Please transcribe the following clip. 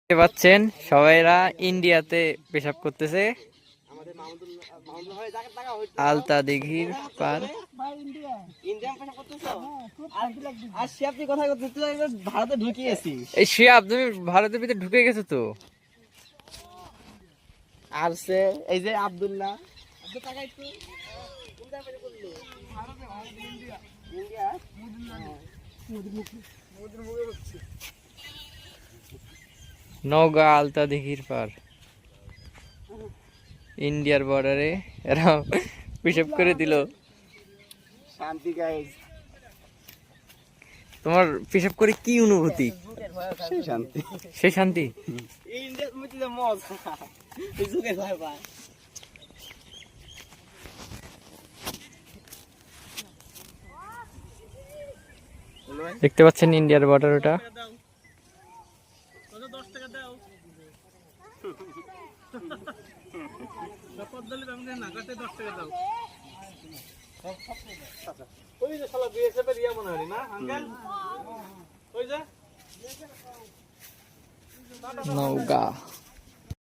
দেখতে পাচ্ছেন সবাইরা ইন্ডিয়াতে পেশাব করতেছে। আলতা দিঘির পার। এই শিয়াব তুমি ভারতের ভিতরে ঢুকে গেছো তো। আর সে এই যে আব্দুল্লাহ নওগাঁ আলতা দিঘির পার ইন্ডিয়ার বর্ডারে এরা পেশাব করে দিল। শান্তি গাইস, তোমার পেশাব করে কি অনুভূতি? শান্তি সেই শান্তি। ইন্ডিয়ার মধ্যে মজা এই যুগে ভয় পায়। দেখতে পাচ্ছেন ইন্ডিয়ার বর্ডার ওটা। নওগাঁ।